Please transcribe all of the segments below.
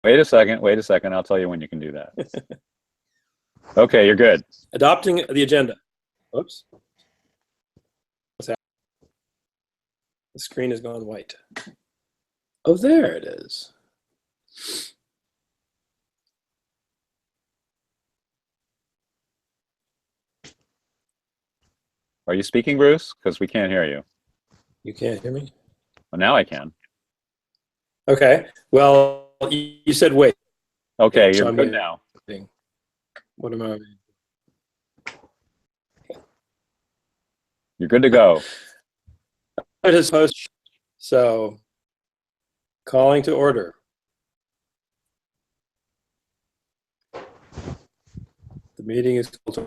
Wait a second. I'll tell you when you can do that. Okay, you're good. Adopting the agenda. Oops. What's happening? The screen has gone white. Oh, there it is. Are you speaking, Bruce? Because we can't hear you. You can't hear me? Well, now I can. Okay. Well, you said wait. Okay, So you're I'm good now. What am I? You're good to go. It is host. So, calling to order. The meeting is called to.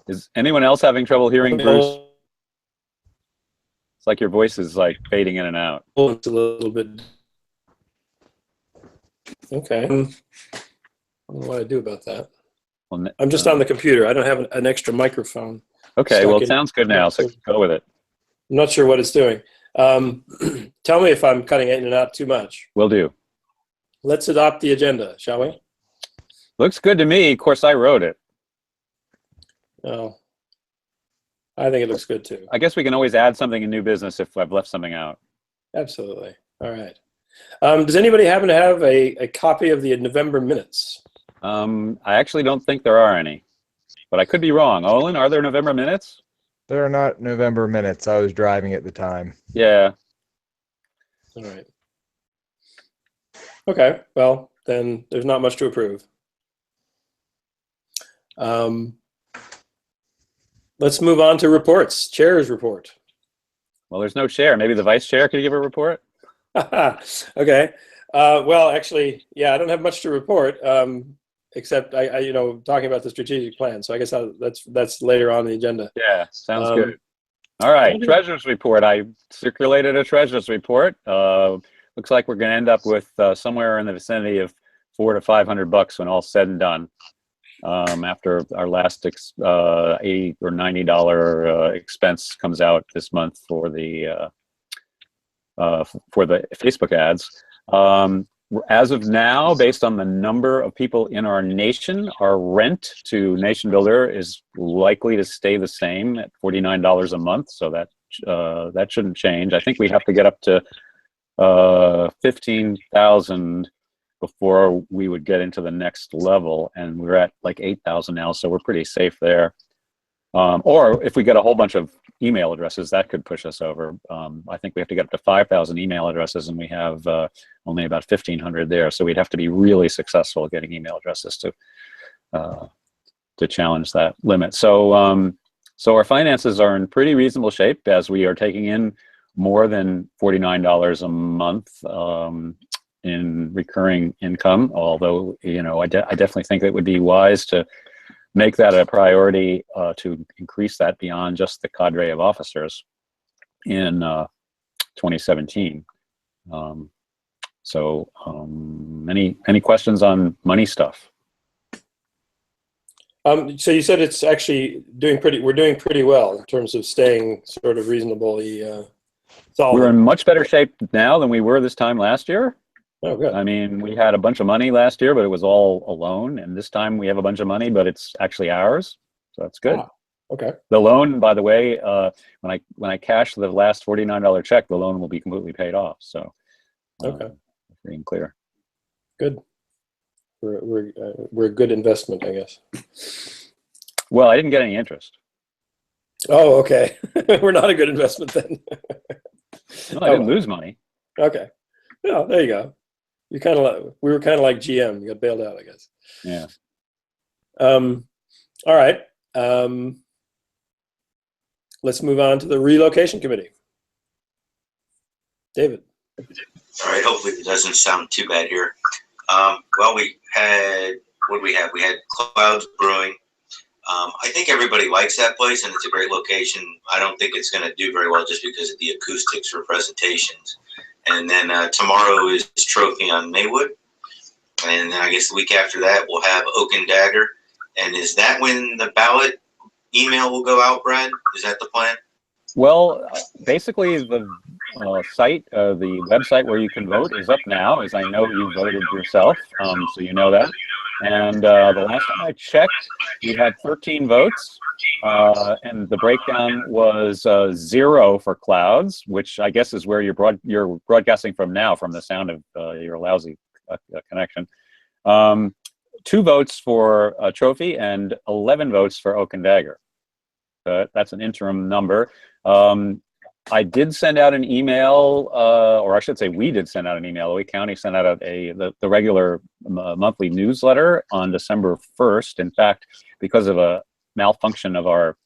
Is anyone else having trouble hearing Bruce? It's like your voice is like fading in and out. It's a little bit. Okay. I don't know what I do about that. Well, I'm just on the computer. I don't have an extra microphone. Okay, well, it sounds good now, so go with it. I'm not sure what it's doing. Tell me if I'm cutting in and out too much. Will do. Let's adopt the agenda, shall we? Looks good to me. Of course, I wrote it. Oh, I think it looks good too. I guess we can always add something in new business if I've left something out. Absolutely. All right. Does anybody happen to have a copy of the November minutes? I actually don't think there are any, but I could be wrong. Olen, are there November minutes? There are not November minutes. I was driving at the time. Yeah. All right. Okay. Well, then there's not much to approve. Let's move on to reports. Chair's report. Well, there's no chair. Maybe the vice chair could give a report? Okay. Well, actually, yeah, I don't have much to report, except I talking about the strategic plan. So I guess that's later on the agenda. Yeah, sounds good. All right, treasurer's report. I circulated a treasurer's report. Looks like we're going to end up with somewhere in the vicinity of $400 to $500 when all's said and done. After our last $80 or $90 expense comes out this month for the Facebook ads. As of now, based on the number of people in our nation, our rent to Nation Builder is likely to stay the same at $49 a month. So that shouldn't change. I think we have to get up to 15,000 before we would get into the next level, and we're at like 8,000 now, so we're pretty safe there. Or if we get a whole bunch of email addresses, that could push us over. I think we have to get up to 5,000 email addresses, and we have only about 1,500 there. So we'd have to be really successful getting email addresses to challenge that limit. So so our finances are in pretty reasonable shape as we are taking in more than $49 a month in recurring income. Although, I definitely think it would be wise to make that a priority to increase that beyond just the cadre of officers in 2017. Any questions on money stuff? So you said it's actually we're doing pretty well in terms of staying sort of reasonably solid. We're in much better shape now than we were this time last year. Oh, good. I mean, we had a bunch of money last year, but it was all a loan. And this time we have a bunch of money, but it's actually ours. So that's good. Ah, okay. The loan, by the way, when I cash the last $49 check, the loan will be completely paid off. So okay, free and clear. Good. We're a good investment, I guess. Well, I didn't get any interest. Oh, okay. We're not a good investment then. No, I didn't lose money. Okay. Yeah, there you go. We were kind of like GM. You got bailed out, I guess. Yeah. All right. Let's move on to the relocation committee. David. All right. Hopefully it doesn't sound too bad here. Well, we had clouds brewing. I think everybody likes that place, and it's a great location. I don't think it's going to do very well just because of the acoustics for presentations. And then tomorrow is Trophy on Maywood. And then I guess the week after that, we'll have Oak and Dagger. And is that when the ballot email will go out, Brad? Is that the plan? Well, basically the the website where you can vote is up now, as I know you voted yourself, so you know that. And the last time I checked, we had 13 votes, and the breakdown was 0 for clouds, which I guess is where you're broadcasting from now, from the sound of your lousy connection. 2 votes for a trophy and 11 votes for Oak and Dagger. That's an interim number. I did send out an email, or I should say we did send out an email. Wake County sent out the regular monthly newsletter on December 1st. In fact, because of a malfunction of our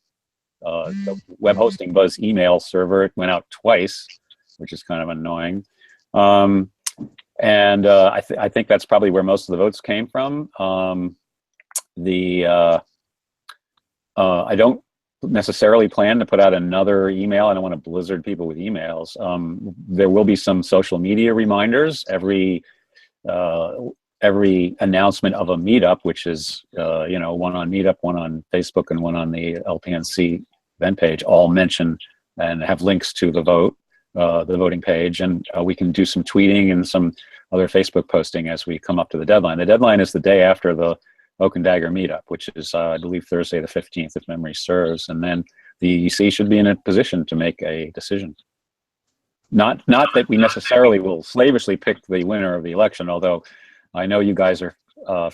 web hosting Buzz email server, it went out twice, which is kind of annoying. And I think that's probably where most of the votes came from. I don't necessarily plan to put out another email. I don't want to blizzard people with emails. There will be some social media reminders every announcement of a meetup, which is one on Meetup, one on Facebook, and one on the LPNC event page, all mention and have links to the voting page. And we can do some tweeting and some other Facebook posting as we come up to the deadline. The deadline is the day after the Oak and Dagger meetup, which is, I believe, Thursday the 15th, if memory serves. And then the EC should be in a position to make a decision. Not that we necessarily will slavishly pick the winner of the election, although I know you guys are I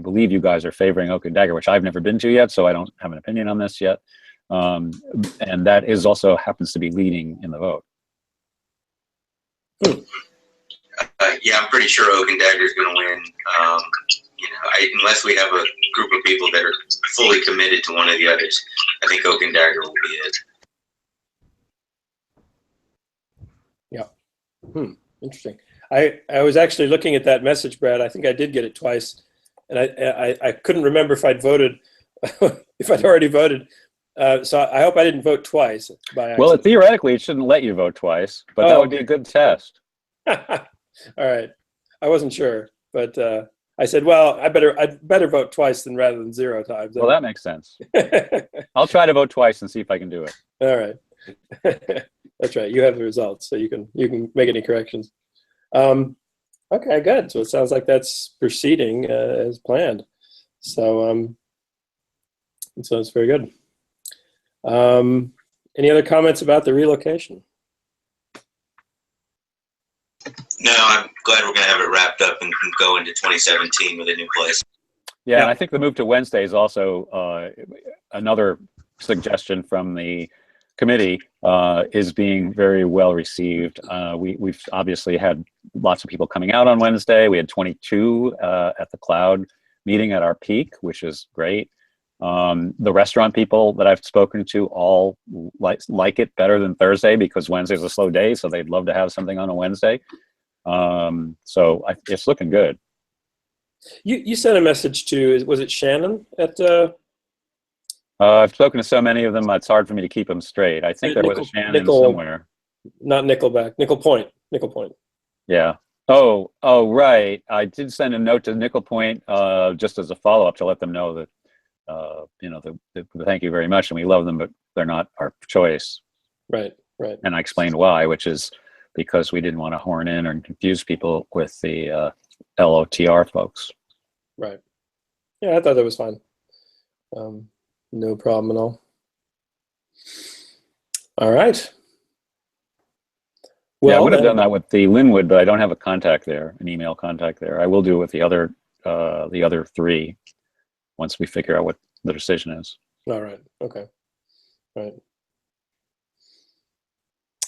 believe you guys are favoring Oak and Dagger, which I've never been to yet, so I don't have an opinion on this yet. And that is also happens to be leading in the vote. Yeah, I'm pretty sure Oak and Dagger is going to win. Unless we have a group of people that are fully committed to one of the others, I think Oak and Dagger will be it. Yeah. Interesting. I was actually looking at that message, Brad. I think I did get it twice, and I couldn't remember if I'd voted, if I'd already voted. So I hope I didn't vote twice by accident. Well, theoretically, it shouldn't let you vote twice, but that would be a good test. All right. I wasn't sure, but I said, well, I'd better vote twice rather than 0 times. Well, that makes sense. I'll try to vote twice and see if I can do it. All right. That's right. You have the results, so you can make any corrections. Okay, good. So it sounds like that's proceeding as planned. So so it's very good. Any other comments about the relocation? No, I'm glad we're going to have it wrapped up and go into 2017 with a new place. Yeah, and I think the move to Wednesday is also another suggestion from the committee is being very well received. We've obviously had lots of people coming out on Wednesday. We had 22 at the cloud meeting at our peak, which is great. The restaurant people that I've spoken to all like it better than Thursday because Wednesday's a slow day, so they'd love to have something on a Wednesday. So it's looking good. You sent a message to, was it Shannon at? I've spoken to so many of them, it's hard for me to keep them straight. I think there was a Shannon somewhere. Not Nickelback, Nickel Point. Yeah. Oh, right. I did send a note to Nickel Point just as a follow-up to let them know that, thank you very much, and we love them, but they're not our choice. Right. And I explained why, which is because we didn't want to horn in or confuse people with the LOTR folks. Right. Yeah, I thought that was fine. No problem at all. All right. Well, yeah, I would have done that with the Linwood, but I don't have a contact there, an email contact there. I will do it with the other 3 once we figure out what the decision is. All right. Okay. All right.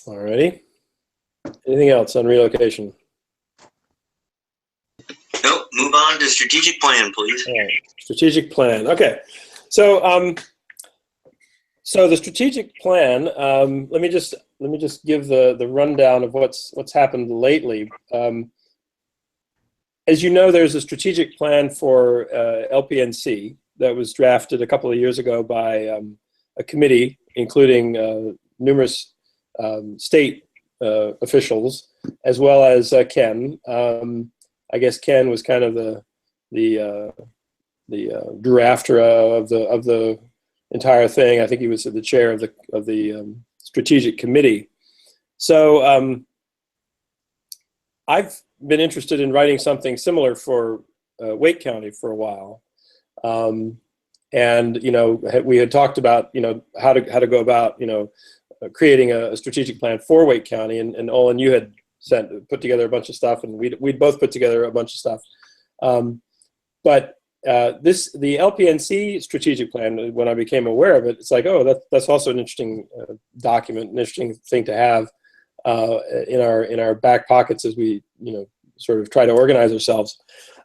All righty. Anything else on relocation? Nope. Move on to strategic plan, please. All right. Strategic plan. Okay. So, so the strategic plan. Let me just give the rundown of what's happened lately. As you know, there's a strategic plan for LPNC that was drafted a couple of years ago by a committee, including numerous state officials, as well as Ken. I guess Ken was kind of the drafter of the entire thing. I think he was the chair of the strategic committee. So I've been interested in writing something similar for Wake County for a while. And, you know, we had talked about, you know, how to go about, you know, creating a strategic plan for Wake County. And Olen, you had put together a bunch of stuff, and we'd both put together a bunch of stuff. But the LPNC strategic plan, when I became aware of it, it's like, oh, that's also an interesting document, an interesting thing to have in our back pockets as we, you know, sort of try to organize ourselves.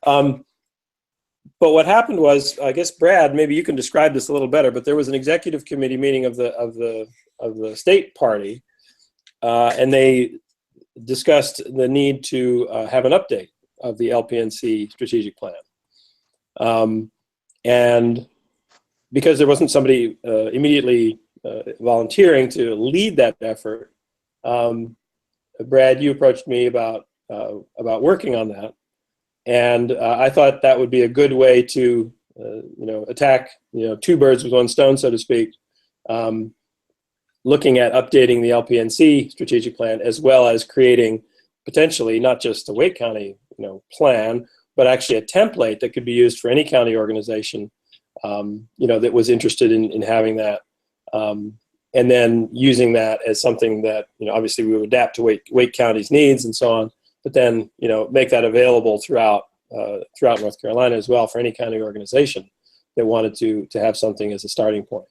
But what happened was, I guess, Brad, maybe you can describe this a little better, but there was an executive committee meeting of the state party, and they discussed the need to have an update of the LPNC strategic plan. And because there wasn't somebody immediately volunteering to lead that effort, Brad, you approached me about working on that. And I thought that would be a good way to, you know, attack, you know, two birds with one stone, so to speak, looking at updating the LPNC strategic plan, as well as creating potentially not just a Wake County, you know, plan, but actually a template that could be used for any county organization, you know, that was interested in having that, and then using that as something that, you know, obviously we would adapt to Wake County's needs and so on. But then, you know, make that available throughout North Carolina as well for any county organization that wanted to have something as a starting point.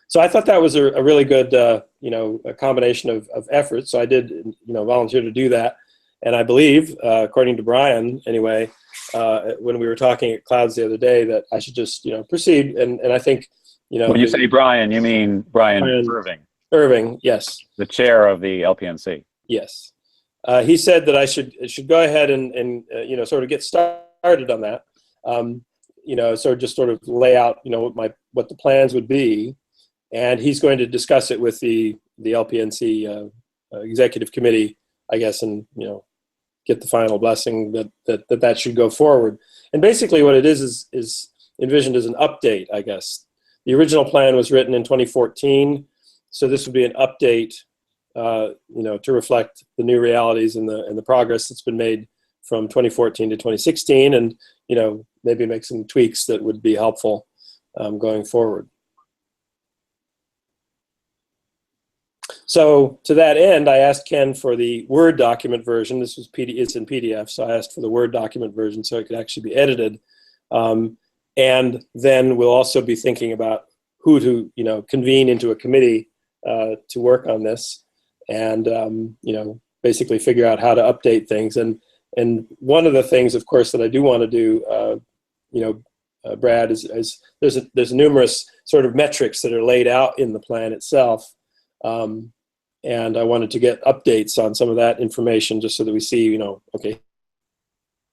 So I thought that was a really good, you know, a combination of efforts. So I did, you know, volunteer to do that. And I believe, according to Brian, anyway, when we were talking at Clouds the other day, that I should just, you know, proceed. And I think, you know. When you say Brian, you mean Brian Irving. Irving, yes. The chair of the LPNC. Yes. He said that I should go ahead and you know, sort of get started on that. You know, just sort of lay out, you know, what the plans would be, and he's going to discuss it with the LPNC executive committee, I guess, and, you know, get the final blessing that should go forward. And basically, what it is envisioned as an update, I guess. The original plan was written in 2014, so this would be an update. You know, to reflect the new realities and the progress that's been made from 2014 to 2016, and, you know, maybe make some tweaks that would be helpful going forward. So to that end, I asked Ken for the Word document version. This was it's in PDF, so I asked for the Word document version so it could actually be edited. And then we'll also be thinking about who to, you know, convene into a committee to work on this. And, you know, basically figure out how to update things. And one of the things, of course, that I do want to do, you know, Brad, is there's numerous sort of metrics that are laid out in the plan itself. And I wanted to get updates on some of that information just so that we see, you know, okay,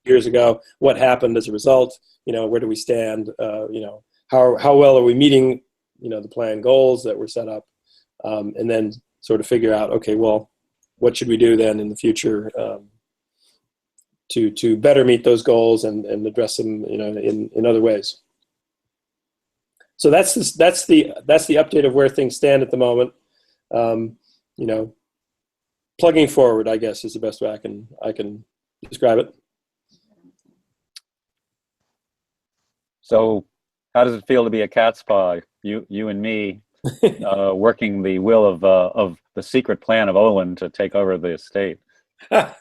years ago, what happened as a result, you know, where do we stand, you know, how well are we meeting, you know, the plan goals that were set up, and then sort of figure out, okay, well, what should we do then in the future to better meet those goals and address them, you know, in other ways. So that's the update of where things stand at the moment. You know, plugging forward, I guess, is the best way I can describe it. So, how does it feel to be a cat's paw? You and me. Working the will of the secret plan of Olen to take over the estate. Well,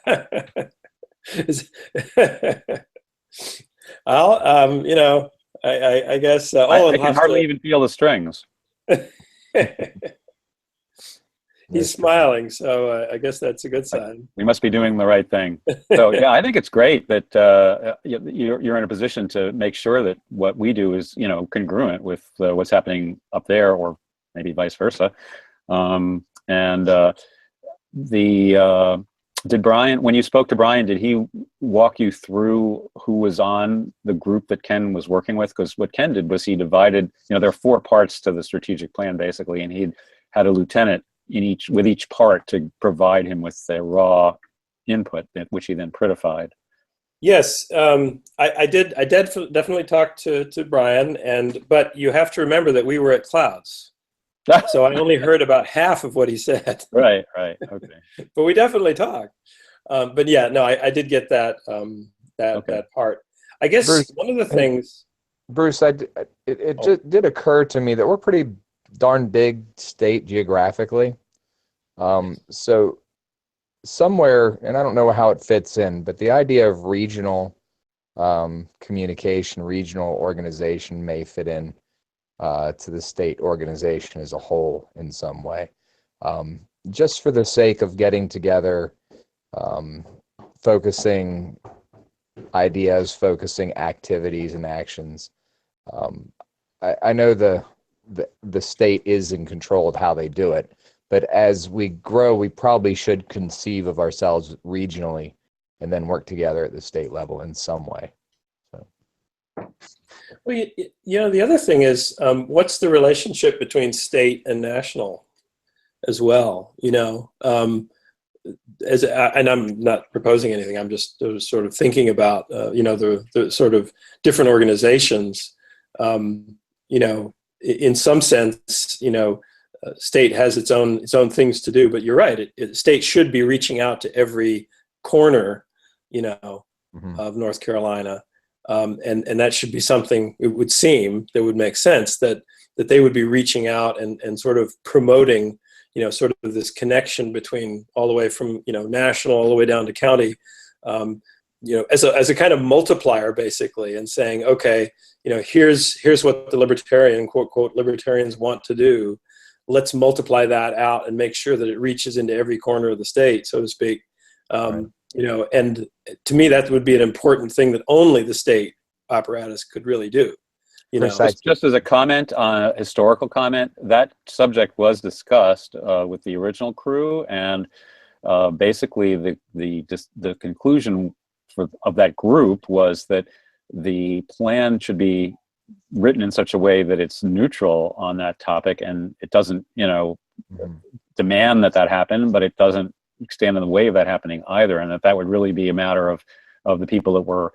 you know, I guess Olen I can hardly even feel the strings. He's smiling, so I guess that's a good sign. We must be doing the right thing. So yeah, I think it's great that you're in a position to make sure that what we do is, you know, congruent with what's happening up there, or maybe vice versa. Did Brian, when you spoke to Brian, did he walk you through who was on the group that Ken was working with? Because what Ken did was he divided, you know, there are 4 parts to the strategic plan basically, and he had a lieutenant with each part to provide him with the raw input, which he then prettified. Yes, I definitely talked to Brian, but you have to remember that we were at Clouds. So I only heard about half of what he said. Right. Okay. But we definitely talked. But yeah, no, I did get that Okay. that part. I guess Bruce, one of the things. Bruce, it just did occur to me that we're pretty darn big state geographically. So somewhere, and I don't know how it fits in, but the idea of regional communication, regional organization may fit in to the state organization as a whole in some way. Just for the sake of getting together, focusing ideas, focusing activities and actions. I know the state is in control of how they do it, but as we grow, we probably should conceive of ourselves regionally and then work together at the state level in some way. So. Well, the other thing is, what's the relationship between state and national as well? And I'm not proposing anything. I'm just sort of thinking about, the sort of different organizations. In some sense, state has its own things to do. But you're right. State should be reaching out to every corner, of North Carolina. And that should be something, it would seem, that would make sense, that they would be reaching out and sort of promoting, sort of this connection between all the way from, national all the way down to county, as a kind of multiplier, basically, and saying, okay, here's what the libertarian, quote, quote, libertarians want to do. Let's multiply that out and make sure that it reaches into every corner of the state, so to speak. Right. And to me, that would be an important thing that only the state apparatus could really do. Just as a comment, historical comment, that subject was discussed with the original crew, and basically the conclusion of that group was that the plan should be written in such a way that it's neutral on that topic, and it doesn't, demand that happen, but it doesn't stand in the way of that happening either, and that would really be a matter of the people that were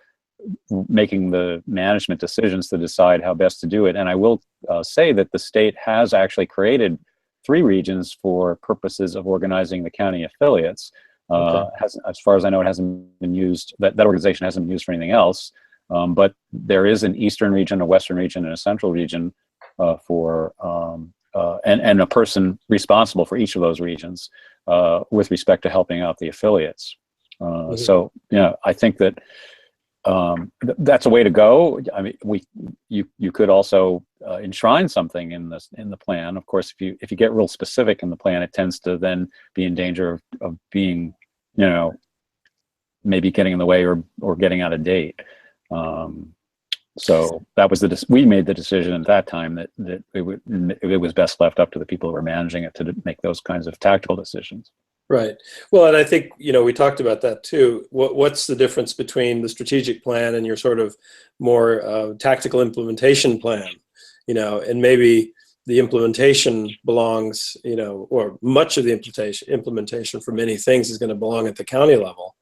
making the management decisions to decide how best to do it. And I will say that the state has actually created 3 regions for purposes of organizing the county affiliates. As far as I know, it hasn't been used, that organization hasn't been used for anything else. But there is an eastern region, a western region, and a central region and a person responsible for each of those regions with respect to helping out the affiliates. So, I think that that's a way to go. I mean, you could also enshrine something in the plan. Of course, if you get real specific in the plan, it tends to then be in danger of being, maybe getting in the way or getting out of date. So that was we made the decision at that time that it was best left up to the people who were managing it to make those kinds of tactical decisions. Right. Well, and I think, we talked about that too. What's the difference between the strategic plan and your sort of more tactical implementation plan? And maybe the implementation belongs, or much of the implementation for many things is going to belong at the county level.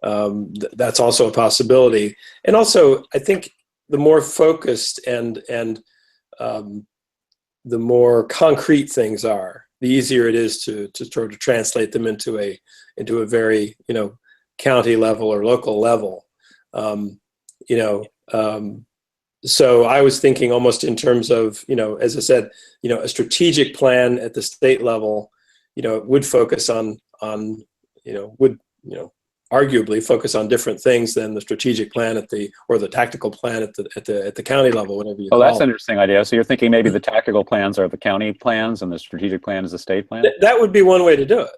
That's also a possibility. And also, I think the more focused and the more concrete things are, the easier it is to sort of translate them into a very, county level or local level. So I was thinking almost in terms of, as I said, a strategic plan at the state level, would focus on arguably focus on different things than the strategic plan or the tactical plan at the county level, whatever you call it. Oh, that's an interesting idea. So you're thinking maybe the tactical plans are the county plans and the strategic plan is the state plan? That would be one way to do it.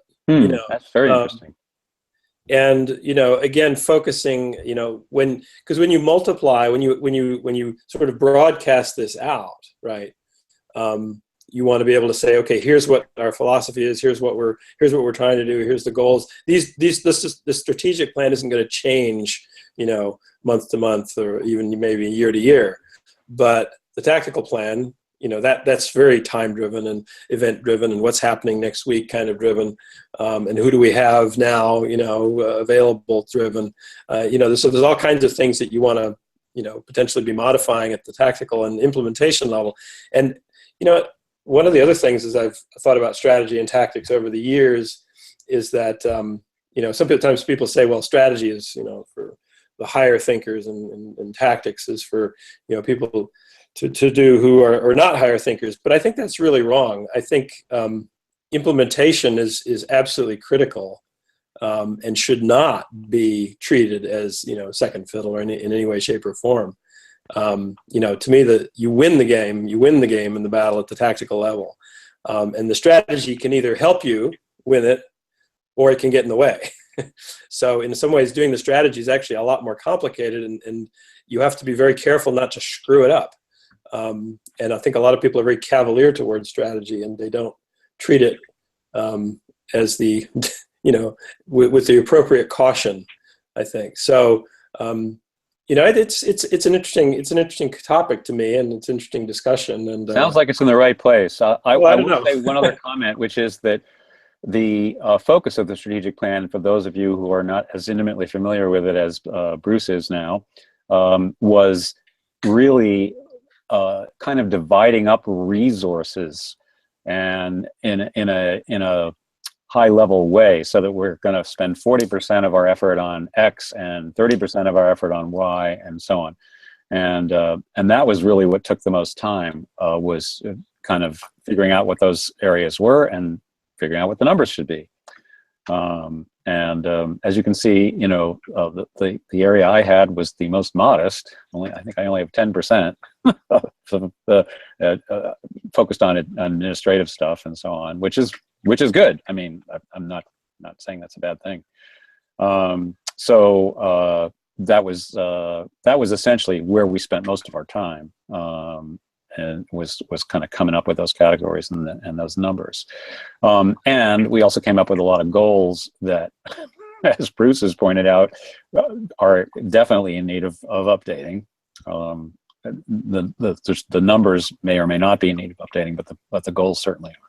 That's very interesting. And again, focusing, because when you multiply, when you sort of broadcast this out, right? You want to be able to say, okay, here's what our philosophy is. Here's what we're trying to do. Here's the goals. The strategic plan isn't going to change, month to month or even maybe year to year. But the tactical plan, that's very time driven and event driven, and what's happening next week kind of driven, and who do we have now, available driven. So there's all kinds of things that you want to, potentially be modifying at the tactical and implementation level. And you know, one of the other things is I've thought about strategy and tactics over the years is that, you know, sometimes people say, well, strategy is, you know, for the higher thinkers, and tactics is for, you know, people to do who are not higher thinkers. But I think that's really wrong. I think implementation is absolutely critical, and should not be treated as, you know, second fiddle or in any way, shape, or form. You know, to me, you win the game in the battle at the tactical level. And the strategy can either help you win it, or it can get in the way. So in some ways, doing the strategy is actually a lot more complicated, and you have to be very careful not to screw it up. And I think a lot of people are very cavalier towards strategy, and they don't treat it as the, you know, with the appropriate caution, I think. So, you know, it's an interesting topic to me, and it's an interesting discussion. And sounds like it's in the right place. I don't will know. say one other comment, which is that the focus of the strategic plan, for those of you who are not as intimately familiar with it as Bruce is now, was really kind of dividing up resources, and in a high level way, so that we're going to spend 40% of our effort on X and 30% of our effort on Y, and so on. And that was really what took the most time, was kind of figuring out what those areas were and figuring out what the numbers should be. As you can see, you know, the area I had was the most modest. I think I only have 10% focused on administrative stuff and so on, which is good. I mean, I'm not saying that's a bad thing. So that was essentially where we spent most of our time, and was kind of coming up with those categories and those numbers. And we also came up with a lot of goals that, as Bruce has pointed out, are definitely in need of updating. The numbers may or may not be in need of updating, but the goals certainly are.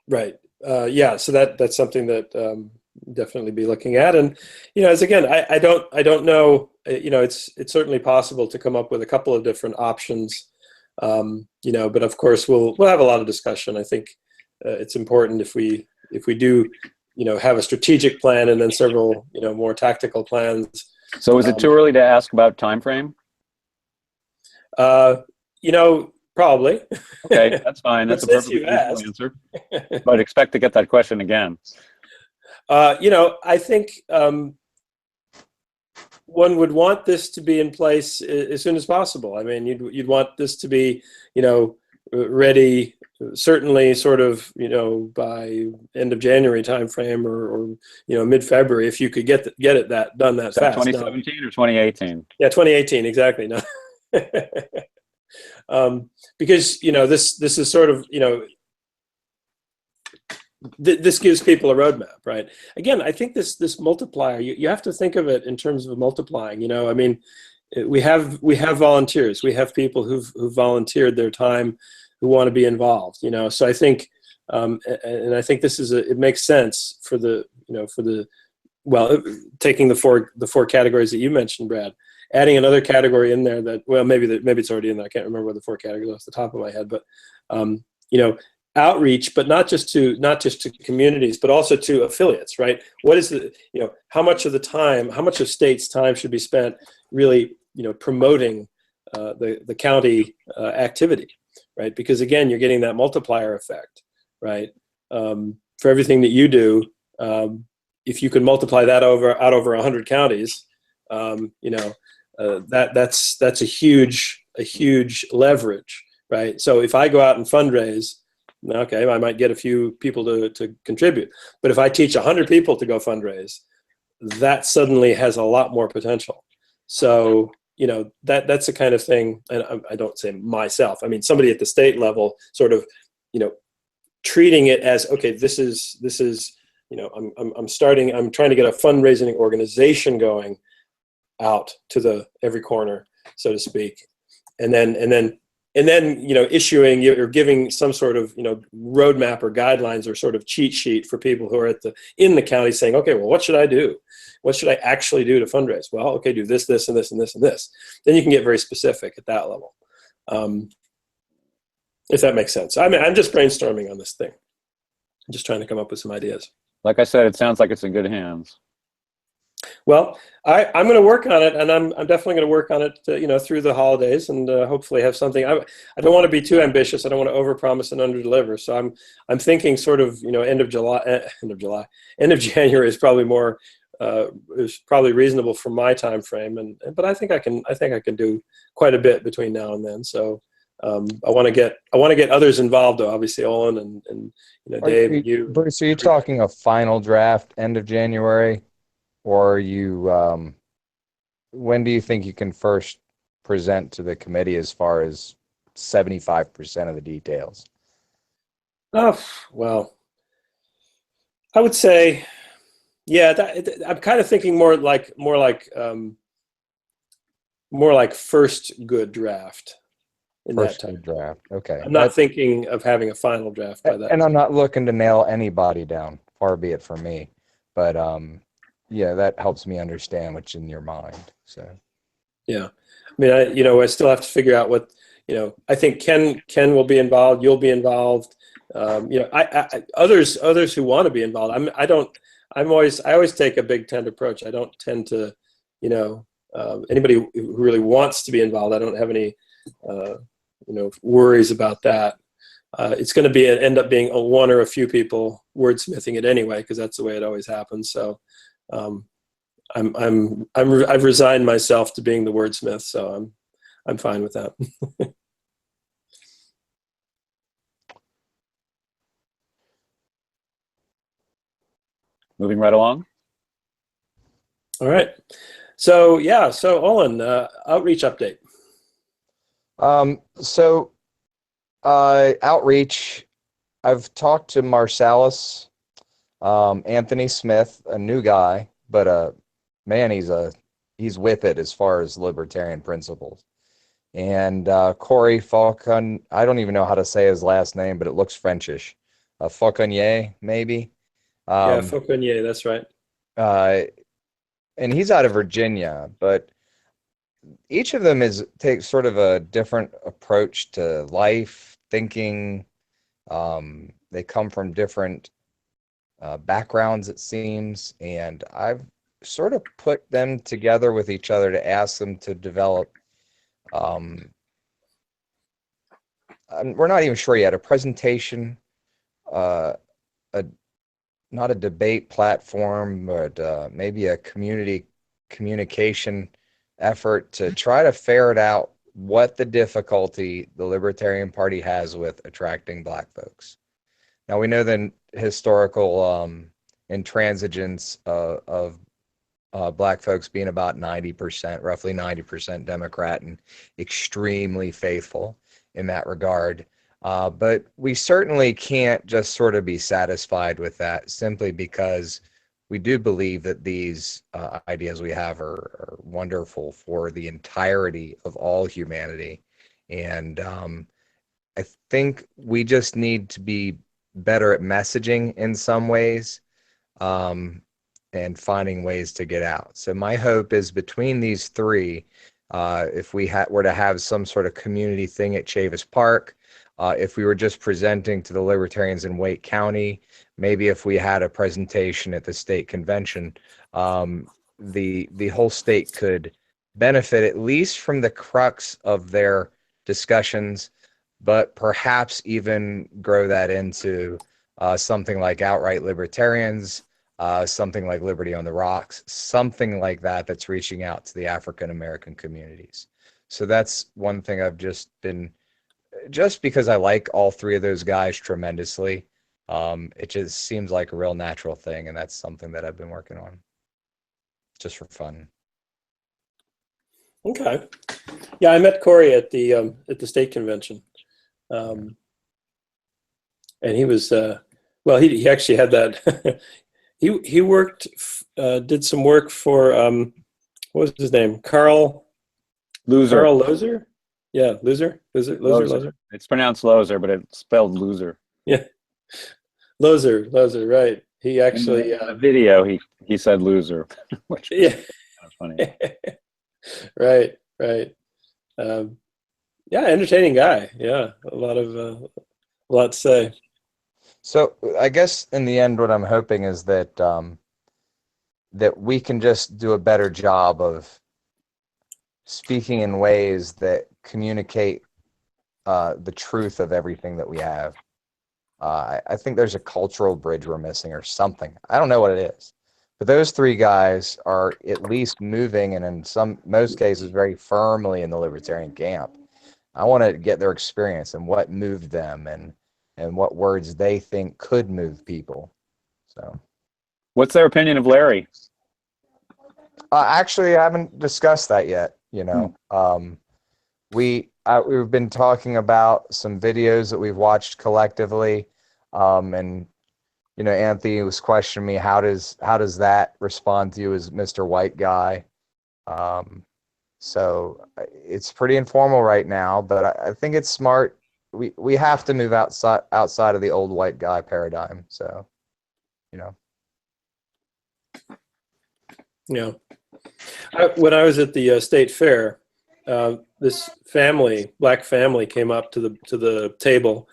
Right. Yeah. So that's something that definitely be looking at. And, you know, as again, I don't know. You know, it's certainly possible to come up with a couple of different options. You know, but of course we'll have a lot of discussion. I think it's important if we do, you know, have a strategic plan and then several, you know, more tactical plans. So is it too early to ask about time frame? You know, probably. Okay, that's fine. That's a perfectly reasonable answer. But expect to get that question again. You know, I think one would want this to be in place as soon as possible. I mean, you'd want this to be, you know, ready, certainly sort of, you know, by end of January timeframe, or you know, mid-February, if you could get it done that fast. 2017 or 2018? Yeah, 2018, exactly. No. Because, you know, this is sort of, you know, this gives people a roadmap, right? Again, I think this multiplier, you have to think of it in terms of multiplying. You know, I mean, we have volunteers, we have people who've volunteered their time, who want to be involved. You know, so I think, and I think this is it makes sense for the, you know, well, taking the four categories that you mentioned, Brad, adding another category in there that, well, maybe it's already in there. I can't remember the four categories off the top of my head, but you know, outreach, but not just to communities, but also to affiliates, right? What is the, you know, how much of state's time should be spent really, you know, promoting the county activity, right? Because again, you're getting that multiplier effect, right? For everything that you do, if you can multiply that out over 100 counties, you know, that's a huge leverage, right? So if I go out and fundraise, okay, I might get a few people to contribute, but if I teach 100 people to go fundraise, that suddenly has a lot more potential. So, you know, that's the kind of thing, and I don't say myself, I mean somebody at the state level sort of, you know, treating it as, okay, this is, you know, I'm trying to get a fundraising organization going out to every corner, so to speak, and then you know, issuing or giving some sort of, you know, roadmap or guidelines or sort of cheat sheet for people who are in the county, saying, okay, well, what should I do? What should I actually do to fundraise? Well, okay, do this, this, and this, and this, and this. Then you can get very specific at that level. If that makes sense. I mean, I'm just brainstorming on this thing. I'm just trying to come up with some ideas. Like I said, it sounds like it's in good hands. Well, I'm going to work on it, and I'm definitely going to work on it, through the holidays, and hopefully have something. I don't want to be too ambitious. I don't want to overpromise and underdeliver. So I'm thinking sort of end of January is probably more is probably reasonable for my time frame, but I think I can do quite a bit between now and then. So I want to get others involved, though. Obviously, Olen and Dave and you. Bruce, are you talking a final draft end of January? Or you, when do you think you can first present to the committee as far as 75% of the details? Oh, well, I would say, yeah, I'm kind of thinking more like first good draft in First that time. good draft, okay. I'm not thinking of having a final draft by that. And I'm not looking to nail anybody down, far be it from me. But yeah, that helps me understand what's in your mind. So, yeah, I mean, I still have to figure out what, I think Ken will be involved. You'll be involved. Others who want to be involved. I always take a big tent approach. I don't tend to, anybody who really wants to be involved. I don't have any, worries about that. It's going to end up being one or a few people wordsmithing it anyway, because that's the way it always happens. So. I've resigned myself to being the wordsmith, so I'm fine with that. Moving right along. All right. So Olen, outreach update. Outreach. I've talked to Marsalis. Anthony Smith, a new guy, but man, he's with it as far as libertarian principles. And Corey Falcon, I don't even know how to say his last name, but it looks Frenchish. Falconier, maybe. Yeah, Falconier, that's right. And he's out of Virginia, but each of them takes sort of a different approach to life, thinking. They come from different backgrounds, it seems, and I've sort of put them together with each other to ask them to develop, we're not even sure yet, a presentation, not a debate platform, but maybe a community communication effort to try to ferret out what the difficulty the Libertarian Party has with attracting Black folks. Now, we know the historical intransigence of Black folks being about 90%, roughly 90% Democrat, and extremely faithful in that regard. But we certainly can't just sort of be satisfied with that, simply because we do believe that these ideas we have are wonderful for the entirety of all humanity. And I think we just need to be better at messaging in some ways, and finding ways to get out. So my hope is between these three, if we were to have some sort of community thing at Chavis Park, if we were just presenting to the Libertarians in Wake County, maybe if we had a presentation at the state convention, the whole state could benefit at least from the crux of their discussions, but perhaps even grow that into something like outright libertarians, something like Liberty on the Rocks, something like that that's reaching out to the African American communities. So that's one thing I've just because I like all three of those guys tremendously, it just seems like a real natural thing, and that's something that I've been working on just for fun. Okay. Yeah, I met Corey at the state convention. And he was he actually had that he worked did some work for what was his name, Carl Loser. Yeah, Loser. It's pronounced Loser, but it's spelled loser. Yeah, Loser, right. He actually in the video he said loser, which was yeah, kind of funny. right. Yeah, entertaining guy. Yeah, a lot to say. So I guess in the end, what I'm hoping is that that we can just do a better job of speaking in ways that communicate the truth of everything that we have. I think there's a cultural bridge we're missing or something. I don't know what it is. But those three guys are at least moving and in most cases very firmly in the libertarian camp. I want to get their experience and what moved them and what words they think could move people. So What's their opinion of Larry? actually, I haven't discussed that yet. You know, we've been talking about some videos that we've watched collectively, and you know, Anthony was questioning me, how does that respond to you as Mr. White Guy? So it's pretty informal right now, but I think it's smart. We have to move outside of the old white guy paradigm. So, you know. Yeah. When I was at the state fair, this black family, came up to the table,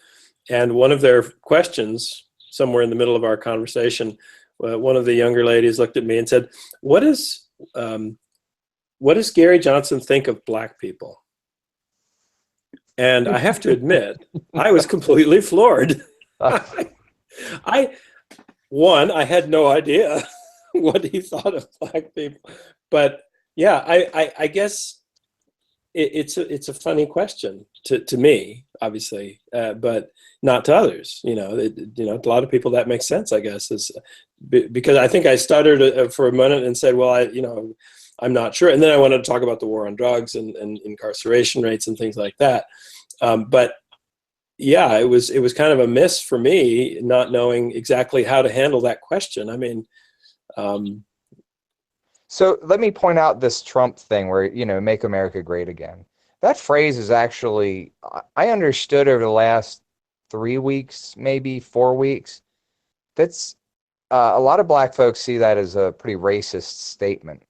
and one of their questions, somewhere in the middle of our conversation, one of the younger ladies looked at me and said, "What does Gary Johnson think of black people?" And I have to admit, I was completely floored. I had no idea what he thought of black people, but yeah, I guess it's a funny question to me, obviously, but not to others. You know, a lot of people that makes sense, I guess, because I think I stuttered for a minute and said, well, I'm not sure, and then I wanted to talk about the war on drugs and incarceration rates and things like that, but yeah, it was kind of a miss for me, not knowing exactly how to handle that question. I mean. So let me point out this Trump thing where, you know, make America great again. That phrase is actually, I understood over the last 3 weeks, maybe 4 weeks. That's a lot of black folks see that as a pretty racist statement.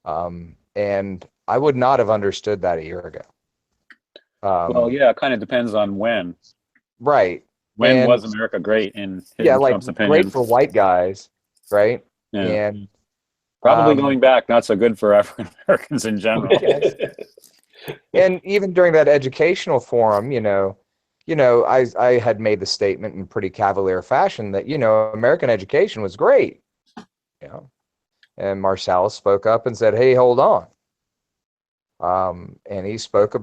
And I would not have understood that a year ago. Well, yeah, it kind of depends on when. Right. When and, was America great in like Trump's opinion? Great for white guys, right? Yeah. And probably going back, not so good for African Americans in general. Yes. And even during that educational forum, I had made the statement in pretty cavalier fashion that, you know, American education was great, you know, and Marsalis spoke up and said, hey, hold on. And he spoke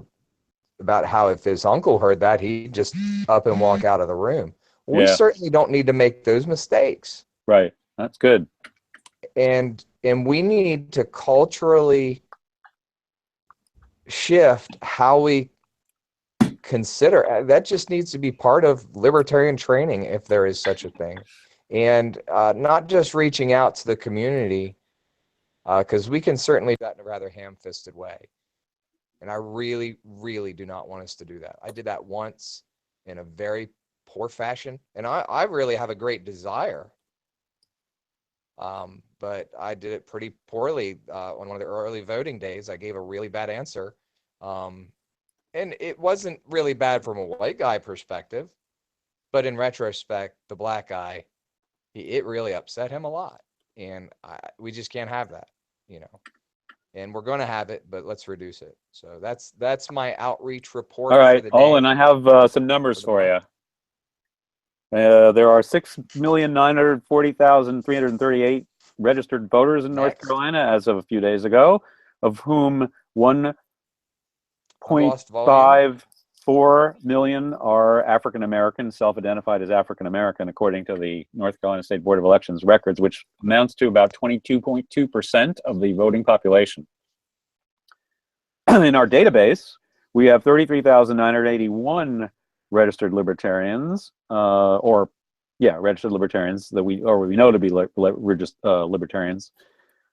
about how if his uncle heard that, he'd just up and walk out of the room. Well, we certainly don't need to make those mistakes. Right. That's good. And we need to culturally shift how we consider. That just needs to be part of libertarian training, if there is such a thing, and not just reaching out to the community, because we can certainly do that in a rather ham-fisted way, and I really, really do not want us to do that. I did that once in a very poor fashion, and I really have a great desire, but I did it pretty poorly on one of the early voting days. I gave a really bad answer. And it wasn't really bad from a white guy perspective, but in retrospect, the black guy, it really upset him a lot. And we just can't have that, you know, and we're going to have it, but let's reduce it. So that's my outreach report. All right, for the day. Olen, I have some numbers for you. There are 6,940,338 registered voters in North Carolina as of a few days ago, of whom 1.54 million are African American, self-identified as African American, according to the North Carolina State Board of Elections records, which amounts to about 22.2% of the voting population. In our database, we have 33,981 registered libertarians, registered libertarians that we know to be libertarians,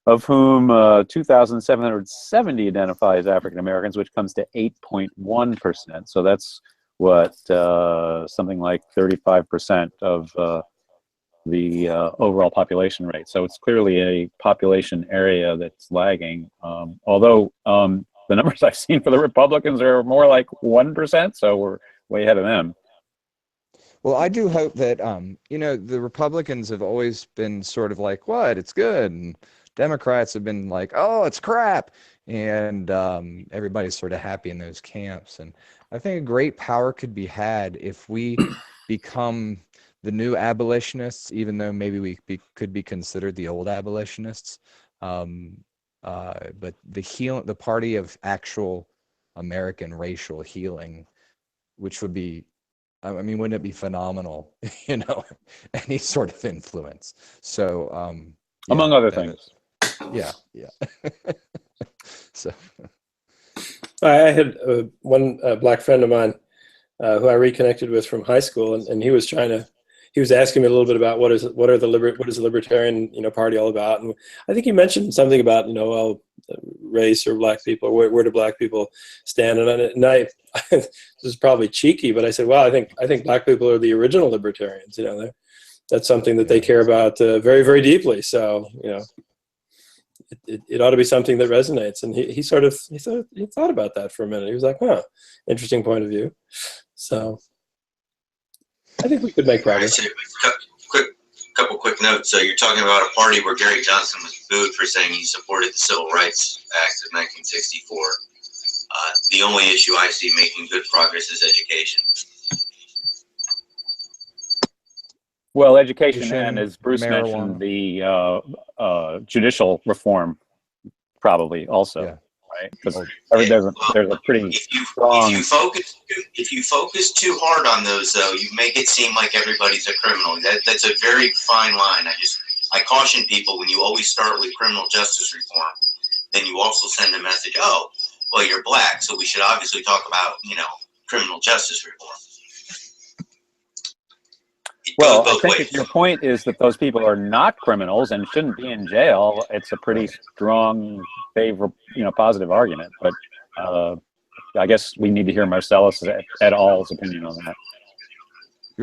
of whom 2,770 identify as African Americans, which comes to 8.1%. So that's what something like 35% of the overall population rate. So it's clearly a population area that's lagging. Although The numbers I've seen for the Republicans are more like 1%, so we're way ahead of them. Well, I do hope that, you know, the Republicans have always been sort of like, what, it's good. And Democrats have been like, oh, it's crap. And everybody's sort of happy in those camps. And I think a great power could be had if we become the new abolitionists, even though maybe could be considered the old abolitionists. But the party of actual American racial healing, which would be, I mean, wouldn't it be phenomenal, you know, any sort of influence? So, yeah, among other things. Yeah. So, I had one black friend of mine who I reconnected with from high school, and he was asking me a little bit about what is the Libertarian, you know, party all about, and I think he mentioned something about, you know, well, race or black people, or where do black people stand, and I this is probably cheeky, but I said, well, I think black people are the original libertarians. You know, that's something that they care about very, very deeply. So, you know, it ought to be something that resonates. And he thought about that for a minute. He was like, huh, interesting point of view. So I think we could make progress. Couple quick notes. So you're talking about a party where Gary Johnson was booed for saying he supported the Civil Rights Act of 1964. The only issue I see making good progress is education. Well, education, and as Bruce marijuana. mentioned, the judicial reform probably also, Yeah. right? Because there's a pretty strong. If you focus too hard on those, though, you make it seem like everybody's a criminal. That's a very fine line. I caution people, when you always start with criminal justice reform, then you also send a message, oh, well, you're black, so we should obviously talk about, you know, criminal justice reform. Well, I think if your point is that those people are not criminals and shouldn't be in jail, it's a pretty strong, positive argument. But I guess we need to hear Marcellus et al.'s opinion on that.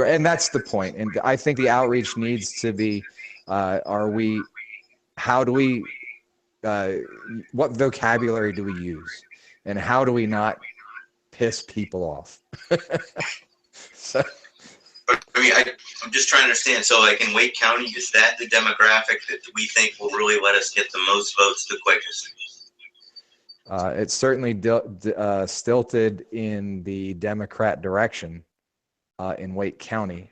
And that's the point. And I think the outreach needs to be, what vocabulary do we use? And how do we not piss people off? So, I mean, I'm just trying to understand. So, like in Wake County, is that the demographic that we think will really let us get the most votes the quickest? It's certainly stilted in the Democrat direction in Wake County,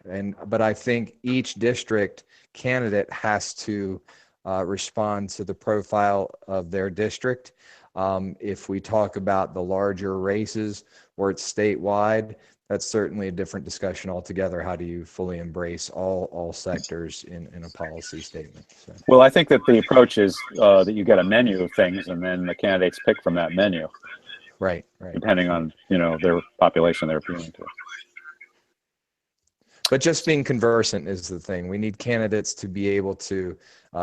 but I think each district candidate has to respond to the profile of their district. If we talk about the larger races where it's statewide, that's certainly a different discussion altogether. How do you fully embrace all sectors in a policy statement? So. Well, I think that the approach is that you get a menu of things, and then the candidates pick from that menu. Right. Depending on, you know, their population they're appealing to. But just being conversant is the thing. We need candidates to be able to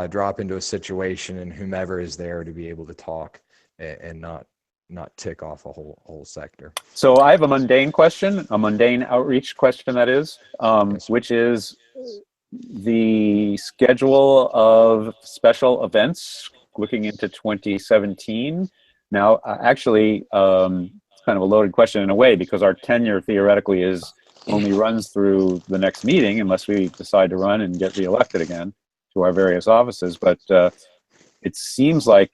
drop into a situation, and whomever is there to be able to talk and not tick off a whole sector. So I have a mundane outreach question, that is, which is the schedule of special events looking into 2017. Now, actually, it's kind of a loaded question in a way, because our tenure theoretically only runs through the next meeting unless we decide to run and get reelected again to our various offices. But it seems like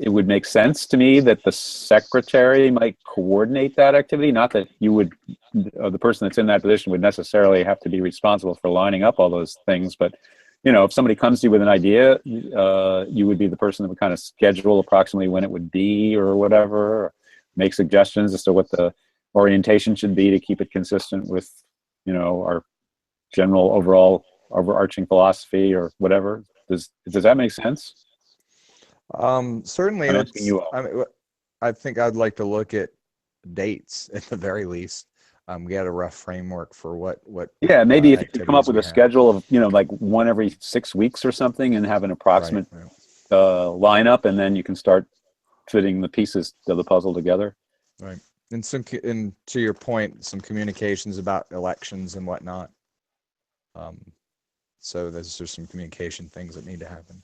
it would make sense to me that the secretary might coordinate that activity. Not that you would, the person that's in that position would necessarily have to be responsible for lining up all those things. But, you know, if somebody comes to you with an idea, you would be the person that would kind of schedule approximately when it would be or whatever, or make suggestions as to what the orientation should be to keep it consistent with, you know, our general overarching philosophy or whatever. Does that make sense? Certainly. I think I'd like to look at dates at the very least. Get a rough framework for what. Yeah, maybe if you could come up with a schedule of, you know, like one every 6 weeks or something, and have an approximate lineup, and then you can start fitting the pieces of the puzzle together. Right. And to your point, some communications about elections and whatnot. So there's some communication things that need to happen.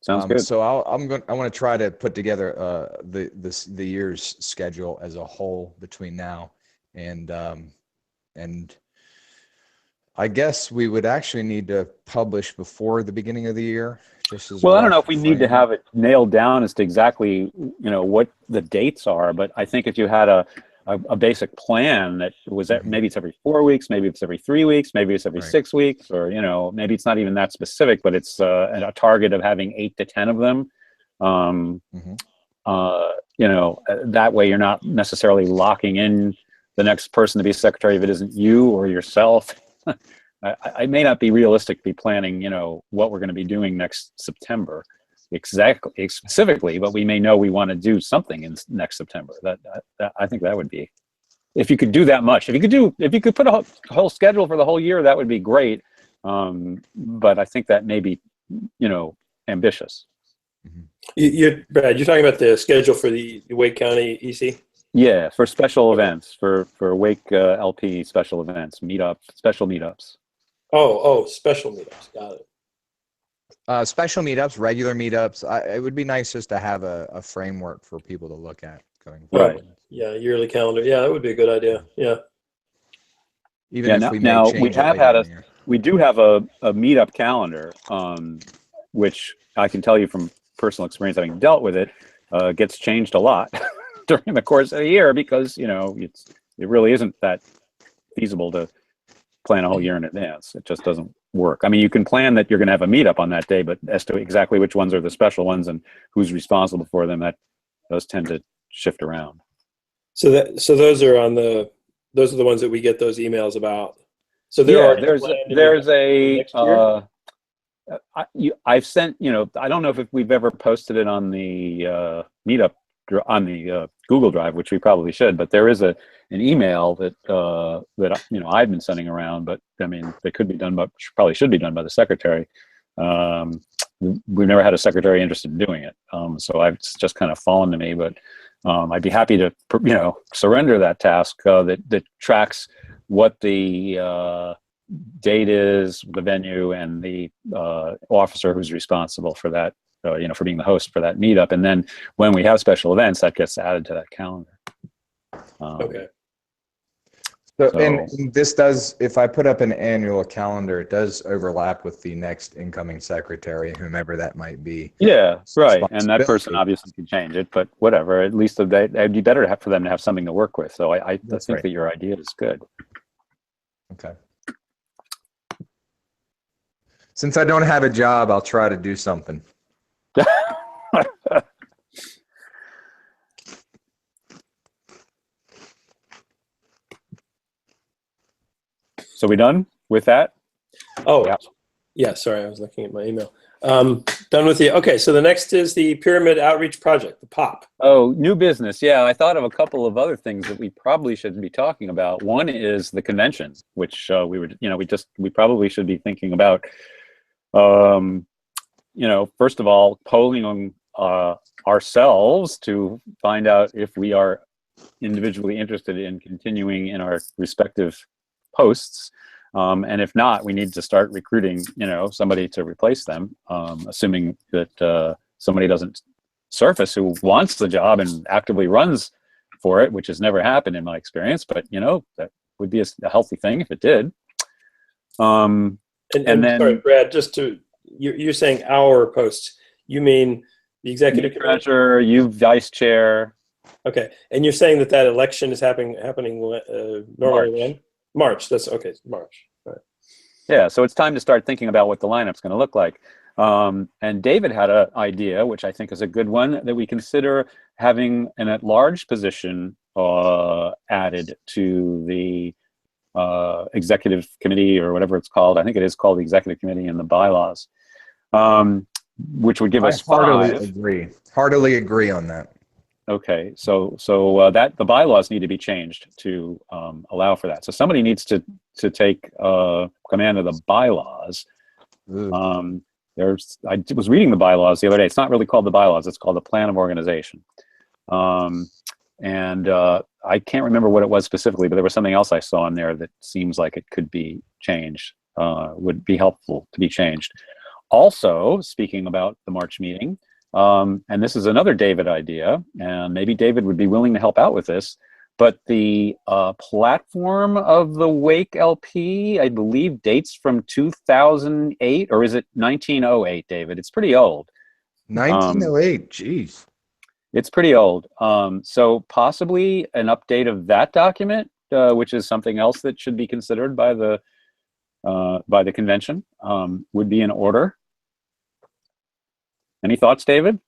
Sounds good. So I want to try to put together the year's schedule as a whole between now and I guess we would actually need to publish before the beginning of the year, just as Well, I a don't know rough if we need to frame. have it nailed down as to exactly, what the dates are, but I think if you had a basic plan that was that maybe it's every 4 weeks, maybe it's every 3 weeks, maybe it's every Right. 6 weeks, or maybe it's not even that specific, but it's a target of having 8 to 10 of them. That way you're not necessarily locking in the next person to be secretary if it isn't you or yourself. I may not be realistic to be planning, what we're going to be doing next September exactly specifically, but we may know we want to do something in next September. That I think that would be, if you could do that much, if you could put a whole schedule for the whole year, that would be great. But I think that may be, ambitious. Brad, you're talking about the schedule for the Wake County EC? Yeah, for special events, for WakeLP special events, special meetups. Oh, special meetups. Got it. Special meetups, regular meetups. It would be nice just to have a framework for people to look at going forward. Right. Yeah, yearly calendar. Yeah, that would be a good idea. Yeah. Even if we may now change we it have later had in the year. we do have a meetup calendar, which I can tell you from personal experience, having dealt with it, gets changed a lot during the course of the year because it really isn't that feasible to plan a whole year in advance. It just doesn't work. I mean, you can plan that you're going to have a meetup on that day, but as to exactly which ones are the special ones and who's responsible for them, that those tend to shift around. So those are the ones that we get those emails about. So there's I've sent, I don't know if we've ever posted it on the meetup on the Google Drive, which we probably should, but there is an email that I've been sending around, but I mean, they could be done, but probably should be done by the secretary. We've never had a secretary interested in doing it, so it's just kind of fallen to me. But I'd be happy to surrender that task that tracks what the date is, the venue, and the officer who's responsible for that. For being the host for that meetup, and then when we have special events, that gets added to that calendar. Okay. So, and this does, if I put up an annual calendar, it does overlap with the next incoming secretary, whomever that might be. Yeah, right. And that person obviously can change it, but whatever. At least it'd be better for them to have something to work with. So I think that your idea is good. Okay. Since I don't have a job, I'll try to do something. So we done with that? Oh, yeah. Sorry, I was looking at my email. Done with the. Okay, so the next is the Pyramid Outreach Project, the POP. Oh, new business. Yeah, I thought of a couple of other things that we probably should be talking about. One is the convention, which we probably should be thinking about. First of all, polling on ourselves to find out if we are individually interested in continuing in our respective posts, and if not, we need to start recruiting somebody to replace them, assuming that somebody doesn't surface who wants the job and actively runs for it, which has never happened in my experience, but that would be a healthy thing if it did. And then, sorry, Brad, you're saying our posts, you mean the executive treasurer, you vice chair. Okay, and you're saying that election is happening normally when? March. That's okay. March. All right. Yeah, so it's time to start thinking about what the lineup's going to look like. And David had an idea, which I think is a good one, that we consider having an at-large position added to the executive committee, or whatever it's called. I think it is called the executive committee in the bylaws, which would give us five. Heartily agree on that. Okay, so that the bylaws need to be changed to allow for that. So somebody needs to take command of the bylaws. I was reading the bylaws the other day. It's not really called the bylaws. It's called the plan of organization. And I can't remember what it was specifically, but there was something else I saw in there that seems like it could be changed, would be helpful to be changed. Also, speaking about the March meeting, and this is another David idea, and maybe David would be willing to help out with this, but the platform of the WakeLP, I believe, dates from 2008, or is it 1908, David? It's pretty old. 1908, geez. It's pretty old. So possibly an update of that document, which is something else that should be considered by the convention, would be in order. Any thoughts, David?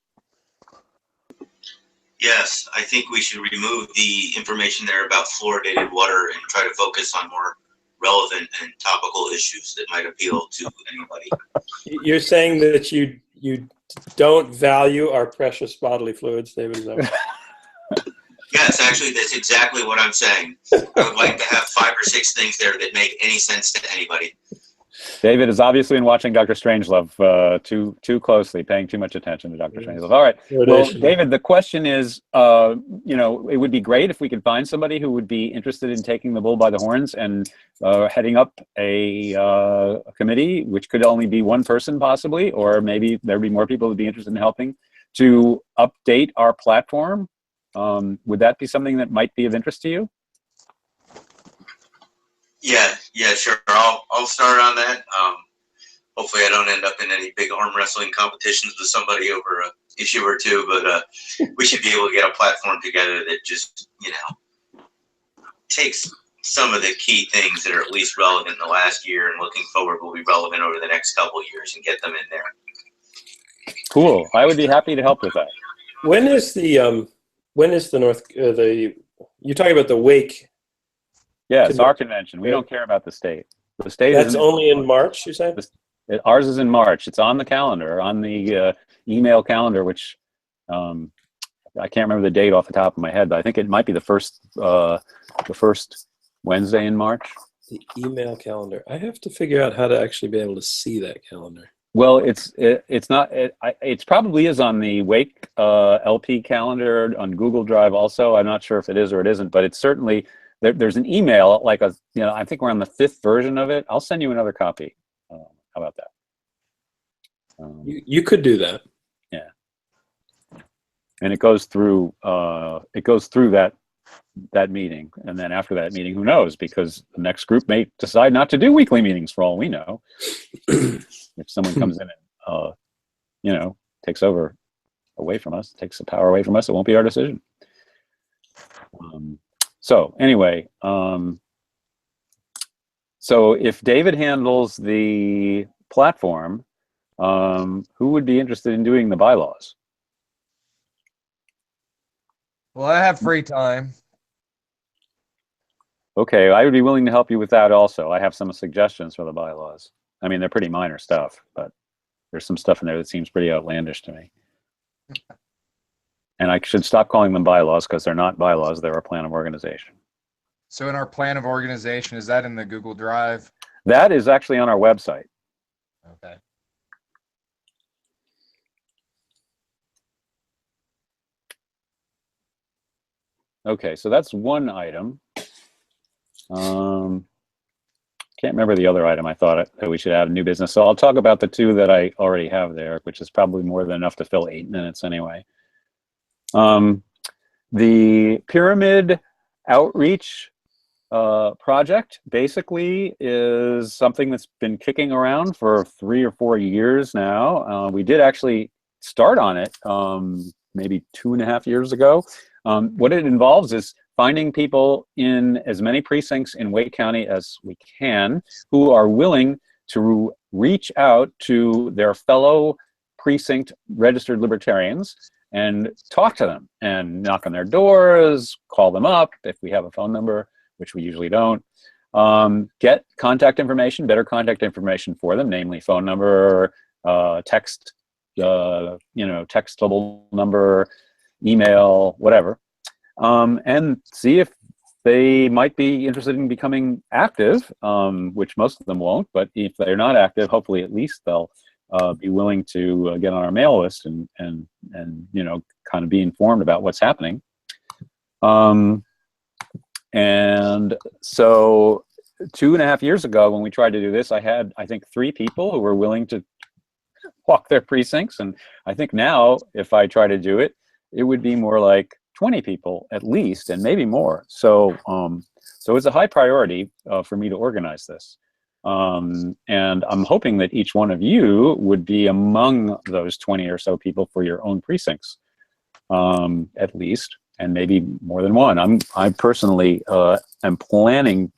Yes, I think we should remove the information there about fluoridated water and try to focus on more relevant and topical issues that might appeal to anybody. You're saying that you don't value our precious bodily fluids, David? Is that Yes, actually, that's exactly what I'm saying. I would like to have 5 or 6 things there that make any sense to anybody. David is obviously been watching Dr. Strangelove too closely, paying too much attention to Dr. Strangelove. All right. Well, David, the question is, you know, it would be great if we could find somebody who would be interested in taking the bull by the horns and heading up a committee, which could only be one person possibly, or maybe there'd be more people who'd be interested in helping to update our platform. Would that be something that might be of interest to you? Yeah, sure. I'll start on that. Hopefully I don't end up in any big arm wrestling competitions with somebody over an issue or two, but we should be able to get a platform together that just, you know, takes some of the key things that are at least relevant in the last year and looking forward will be relevant over the next couple of years and get them in there. Cool. I would be happy to help with that. When is the you're talking about the Wake? Yeah, it's our convention. We don't care about the state. The state That's only in March, you said? Ours is in March. It's on the calendar, on the email calendar, which I can't remember the date off the top of my head, but I think it might be the first Wednesday in March. The email calendar. I have to figure out how to actually be able to see that calendar. Well, it's probably is on the Wake LP calendar on Google Drive also. I'm not sure if it is or it isn't, but it's certainly there's an email, like I think we're on the 5th version of it. I'll send you another copy. How about that? You could do that. Yeah. And it goes through that meeting, and then after that meeting, who knows? Because the next group may decide not to do weekly meetings for all we know. If someone comes in and you know, takes over away from us, takes the power away from us, it won't be our decision. So anyway, so if David handles the platform, who would be interested in doing the bylaws? Well, I have free time. Okay, I would be willing to help you with that also. I have some suggestions for the bylaws. I mean, they're pretty minor stuff, but there's some stuff in there that seems pretty outlandish to me. And I should stop calling them bylaws because they're not bylaws, they're a plan of organization. So in our plan of organization, is that in the Google Drive? That is actually on our website. Okay. Okay, so that's one item. Can't remember the other item I thought that we should add a new business. So I'll talk about the 2 that I already have there, which is probably more than enough to fill 8 minutes anyway. The pyramid outreach project basically is something that's been kicking around for 3 or 4 years now. We did actually start on it maybe 2.5 years ago. What it involves is finding people in as many precincts in Wake County as we can who are willing to reach out to their fellow precinct registered libertarians and talk to them and knock on their doors, call them up if we have a phone number, which we usually don't. Get contact information, better contact information for them, namely phone number, text, textable number, email, whatever. And see if they might be interested in becoming active, which most of them won't, but if they're not active, hopefully at least they'll be willing to get on our mail list and you know, kind of be informed about what's happening. And so 2.5 years ago when we tried to do this, I had, I think, 3 people who were willing to walk their precincts. And I think now, if I try to do it, it would be more like 20 people at least, and maybe more. So, so it's a high priority for me to organize this. And I'm hoping that each one of you would be among those 20 or so people for your own precincts, at least, and maybe more than one. I personally am planning.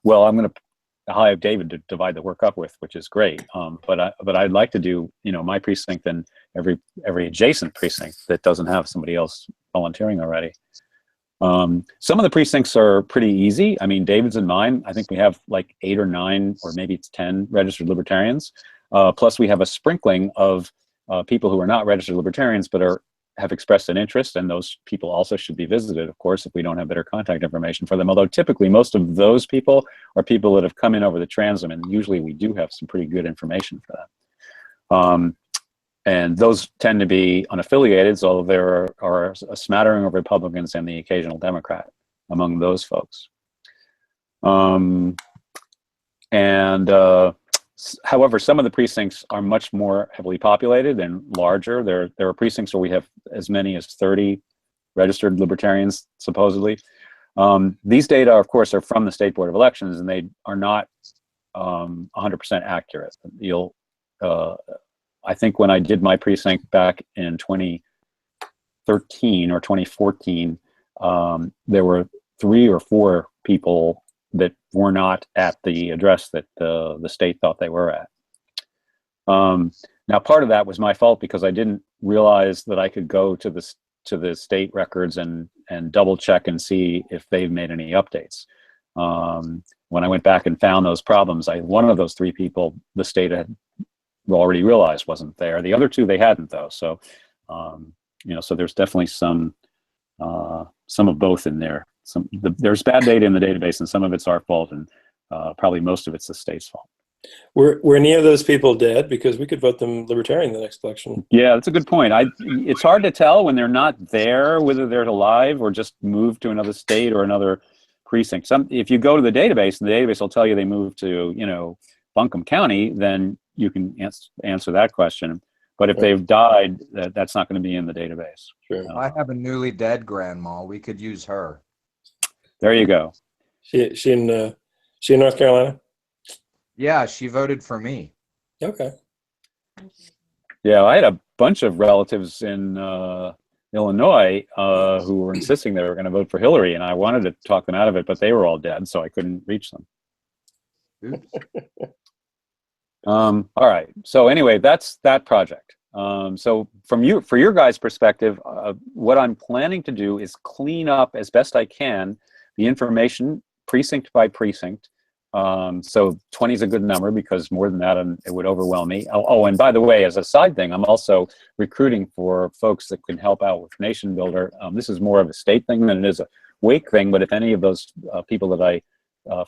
Well, I'm going to hire David to divide the work up with, which is great. But I'd like to do, my precinct and every adjacent precinct that doesn't have somebody else volunteering already. Some of the precincts are pretty easy. I mean, David's and mine, I think we have like 8 or 9, or maybe it's 10 registered libertarians. Plus we have a sprinkling of people who are not registered libertarians, but have expressed an interest, and those people also should be visited, of course, if we don't have better contact information for them. Although typically most of those people are people that have come in over the transom, and usually we do have some pretty good information for them. And those tend to be unaffiliated, so there are a smattering of Republicans and the occasional Democrat among those folks. However, some of the precincts are much more heavily populated and larger. There are precincts where we have as many as 30 registered libertarians, supposedly. These data, of course, are from the State Board of Elections, and they are not 100% accurate. I think when I did my precinct back in 2013 or 2014, there were 3 or 4 people that were not at the address that the state thought they were at. Now, part of that was my fault because I didn't realize that I could go to the state records and double check and see if they've made any updates. When I went back and found those problems, one of those 3 people, the state had already realized wasn't there. The other 2 they hadn't, though. So, so there's definitely some of both in there. There's bad data in the database, and some of it's our fault, and probably most of it's the state's fault. Were any of those people dead? Because we could vote them libertarian the next election. Yeah, that's a good point. It's hard to tell when they're not there whether they're alive or just moved to another state or another precinct. If you go to the database, and the database will tell you they moved to Buncombe County, then you can answer that question. But if they've died, that's not going to be in the database. Sure. I have a newly dead grandma. We could use her. There you go. She in North Carolina? Yeah, she voted for me. Okay. Yeah, I had a bunch of relatives in Illinois who were insisting they were going to vote for Hillary, and I wanted to talk them out of it, but they were all dead, so I couldn't reach them. Oops. All right. So anyway, that's that project. So for your guys' perspective, what I'm planning to do is clean up as best I can the information precinct by precinct. So 20 is a good number because more than that, it would overwhelm me. Oh, and by the way, as a side thing, I'm also recruiting for folks that can help out with Nation Builder. This is more of a state thing than it is a Wake thing, but if any of those people that I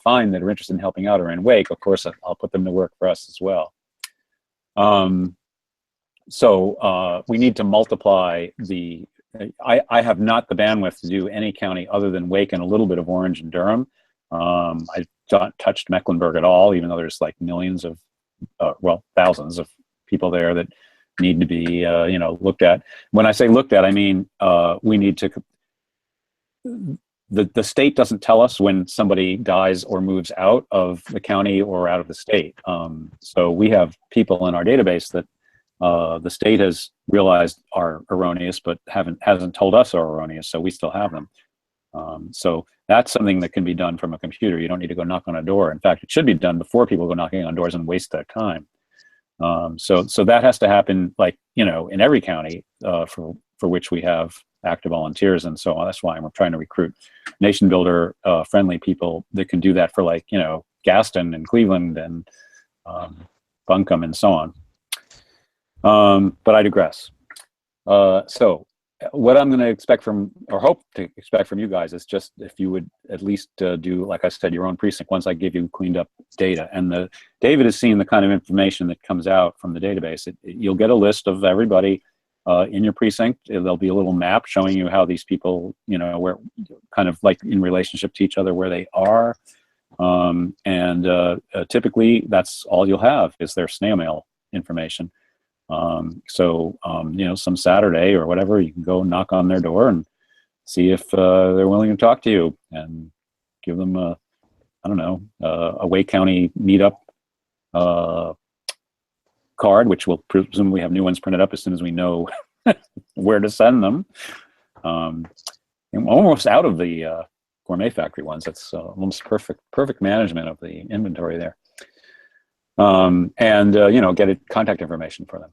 find that are interested in helping out are in Wake, of course, I'll put them to work for us as well. So we need to multiply I have not the bandwidth to do any county other than Wake and a little bit of Orange and Durham. I don't touched Mecklenburg at all, even though there's like millions of, thousands of people there that need to be, looked at. When I say looked at, I mean, we need to, the state doesn't tell us when somebody dies or moves out of the county or out of the state. So we have people in our database that the state has realized are erroneous, but hasn't told us are erroneous, so we still have them. So that's something that can be done from a computer. You don't need to go knock on a door. In fact, it should be done before people go knocking on doors and waste that time. So that has to happen, like, in every county for which we have active volunteers and so on. That's why we're trying to recruit Nation Builder friendly people that can do that for, like, Gaston and Cleveland and Buncombe and so on. But I digress. So what I'm going to expect from, or hope to expect from you guys, is just if you would at least do, like I said, your own precinct once I give you cleaned up data. And David has seen the kind of information that comes out from the database. You'll get a list of everybody in your precinct. There'll be a little map showing you how these people, where kind of like in relationship to each other, where they are. Typically that's all you'll have is their snail mail information. You know, some Saturday or whatever, you can go knock on their door and see if they're willing to talk to you, and give them a, I don't know, a Wake County meetup card, which we'll presumably have new ones printed up as soon as we know where to send them. I'm almost out of the Gourmet Factory ones. That's almost perfect management of the inventory there. You know, get contact information for them.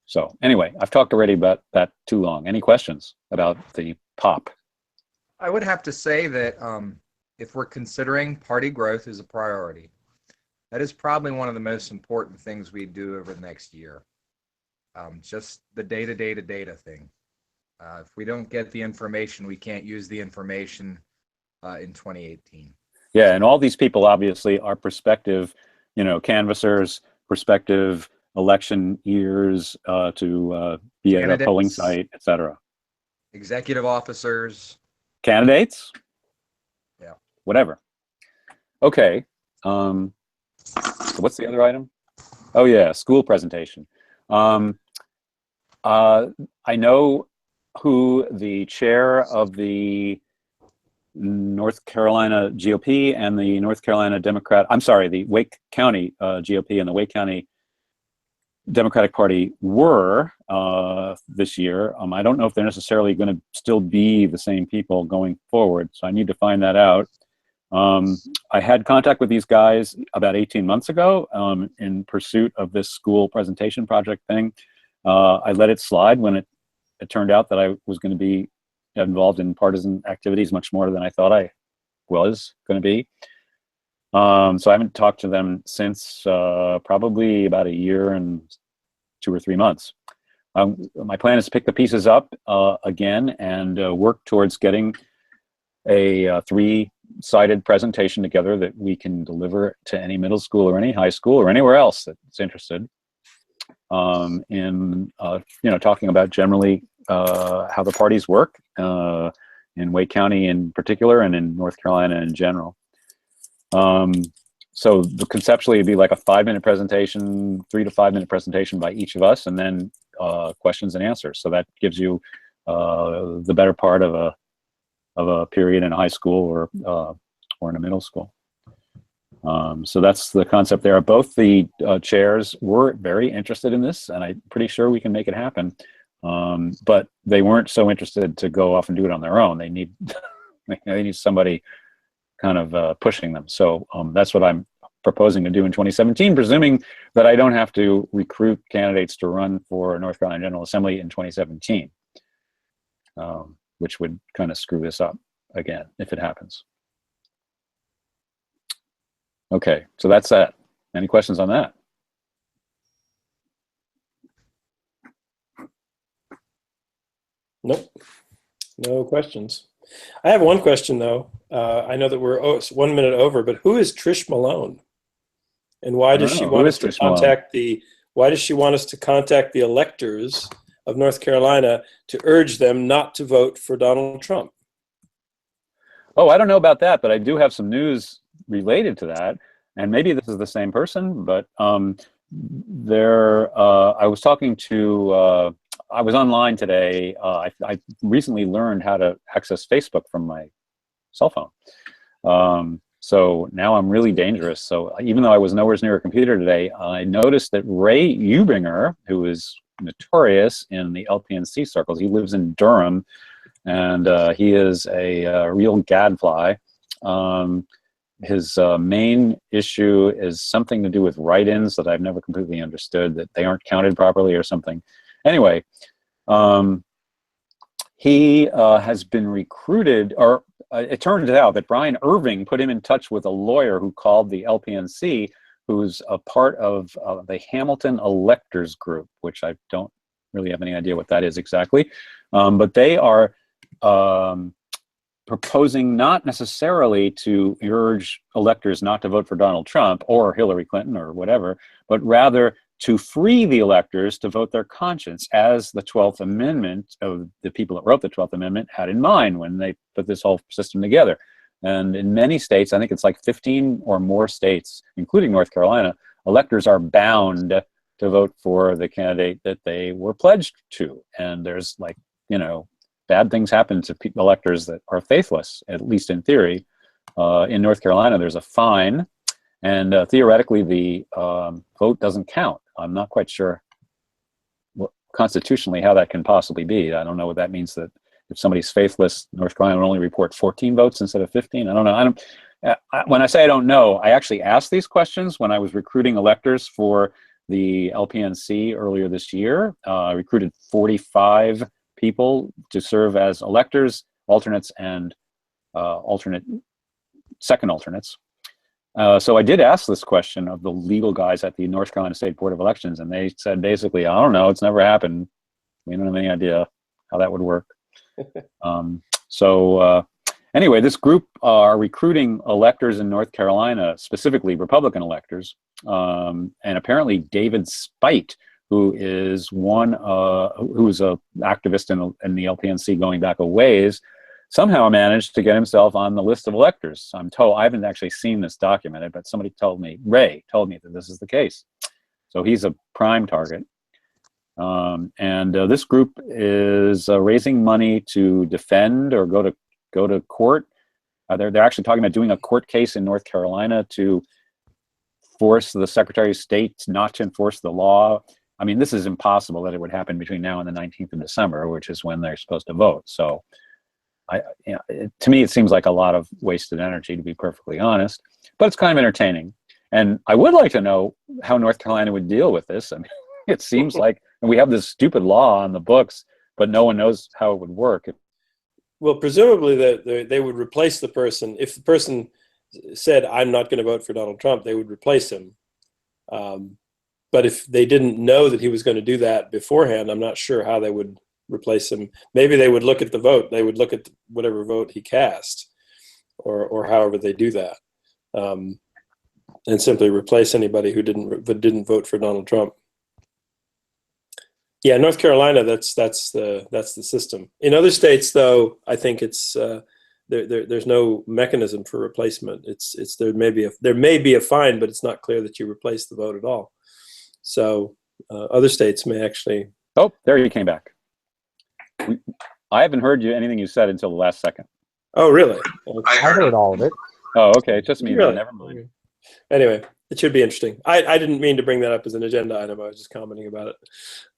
So anyway, I've talked already about that too long. Any questions about the POP? I would have to say that if we're considering party growth as a priority, that is probably one of the most important things we do over the next year. Just the data thing. If we don't get the information, we can't use the information in 2018. Yeah, and all these people obviously are prospective, you know, canvassers, prospective election years to be at a polling site, etc. Executive officers. Candidates? Yeah. Whatever. Okay. So what's the other item? Oh yeah, school presentation. I know who the chair of the North Carolina GOP and the North Carolina the Wake County GOP and the Wake County Democratic Party were this year. I don't know if they're necessarily going to still be the same people going forward, so I need to find that out. I had contact with these guys about 18 months ago in pursuit of this school presentation project thing. I let it slide when it turned out that I was going to be involved in partisan activities much more than I thought I was going to be. So I haven't talked to them since probably about a year and 2 or 3 months. My plan is to pick the pieces up again and work towards getting a 3-sided presentation together that we can deliver to any middle school or any high school or anywhere else that's interested in you know, talking about generally how the parties work in Wake County in particular and in North Carolina in general. So conceptually it'd be like a 5-minute presentation, 3 to 5 minute presentation by each of us, and then questions and answers. So that gives you the better part of a period in a high school or in a middle school. So that's the concept there. Both the chairs were very interested in this, and I'm pretty sure we can make it happen. But they weren't so interested to go off and do it on their own. They need they need somebody kind of pushing them. So that's what I'm proposing to do in 2017, presuming that I don't have to recruit candidates to run for North Carolina General Assembly in 2017, which would kind of screw this up again if it happens. Okay, so that's that. Any questions on that? Nope, no questions. I have one question though. I know that we're 1 minute over, but who is Trish Malone, and why does she want us to contact why does she want us to contact the electors of North Carolina to urge them not to vote for Donald Trump? Oh, I don't know about that, but I do have some news related to that, and maybe this is the same person, but I was talking to I was online today. I recently learned how to access Facebook from my cell phone. So now I'm really dangerous. So even though I was nowhere near a computer today, I noticed that Ray Eubinger, who is notorious in the LPNC circles, he lives in Durham, and he is a real gadfly. His main issue is something to do with write-ins that I've never completely understood, that they aren't counted properly or something. Anyway, he has been recruited, or it turns out that Brian Irving put him in touch with a lawyer who called the LPNC, who's a part of the Hamilton Electors Group, which I don't really have any idea what that is exactly. But they are proposing not necessarily to urge electors not to vote for Donald Trump or Hillary Clinton or whatever, but rather to free the electors to vote their conscience, as the 12th Amendment of the people that wrote the 12th Amendment had in mind when they put this whole system together. And in many states, I think it's like 15 or more states, including North Carolina, electors are bound to vote for the candidate that they were pledged to. And there's like, bad things happen to electors that are faithless, at least in theory. In North Carolina, there's a fine, and theoretically the vote doesn't count. I'm not quite sure constitutionally how that can possibly be. I don't know what that means, that if somebody's faithless, North Carolina will only report 14 votes instead of 15. I don't know. When I say I don't know, I actually asked these questions when I was recruiting electors for the LPNC earlier this year. I recruited 45 people to serve as electors, alternates, and second alternates. So I did ask this question of the legal guys at the North Carolina State Board of Elections, and they said basically, I don't know, it's never happened. We don't have any idea how that would work. Anyway, this group are recruiting electors in North Carolina, specifically Republican electors, and apparently David Spite, who is who's an activist in the LPNC going back a ways, somehow managed to get himself on the list of electors. I'm told, I haven't actually seen this documented, but somebody told me, Ray told me that this is the case. So he's a prime target. This group is raising money to defend or go to court. They're actually talking about doing a court case in North Carolina to force the Secretary of State not to enforce the law. I mean, this is impossible that it would happen between now and the 19th of December, which is when they're supposed to vote. So to me, it seems like a lot of wasted energy, to be perfectly honest, but it's kind of entertaining. And I would like to know how North Carolina would deal with this. I mean, it seems like we have this stupid law on the books, but no one knows how it would work. Well, presumably they would replace the person. If the person said, I'm not going to vote for Donald Trump, they would replace him. But if they didn't know that he was going to do that beforehand, I'm not sure how they would replace him. Maybe they would look at the vote. They would look at whatever vote he cast, or however they do that, and simply replace anybody who didn't vote for Donald Trump. Yeah, North Carolina, that's the system. In other states, though, I think it's there's no mechanism for replacement. There may be a fine, but it's not clear that you replace the vote at all. So other states may actually. Oh, there you came back. I haven't heard anything you said until the last second. Oh, really? I heard all of it. Oh, okay. It's just me. Really? Never mind. Anyway, it should be interesting. I didn't mean to bring that up as an agenda item. I was just commenting about it.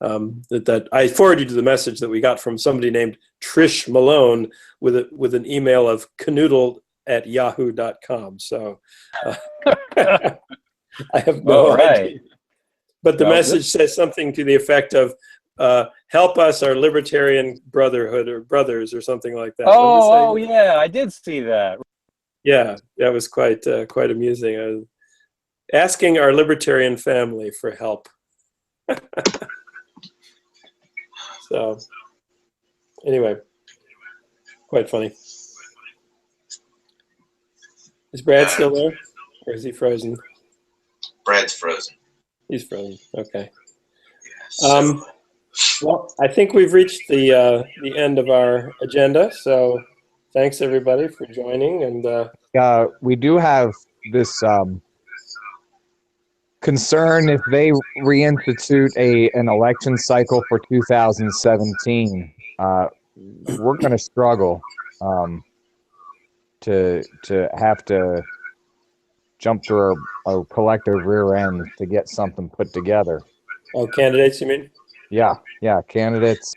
That I forwarded you to the message that we got from somebody named Trish Malone with an email of canoodle@yahoo.com. So I have no idea. But the message says something to the effect of, help us, our libertarian brotherhood or brothers or something like that. Oh, yeah, I did see that. Yeah, that was quite amusing. Asking our libertarian family for help. So, anyway, quite funny. Is Brad still there, or is he frozen? Brad's frozen. He's frozen. Okay. Yeah, so. Well, I think we've reached the end of our agenda. So, thanks everybody for joining. And we do have this concern if they reinstitute an election cycle for 2017. We're going to struggle to have to jump through our collective rear end to get something put together. Oh, candidates, you mean? Yeah, candidates.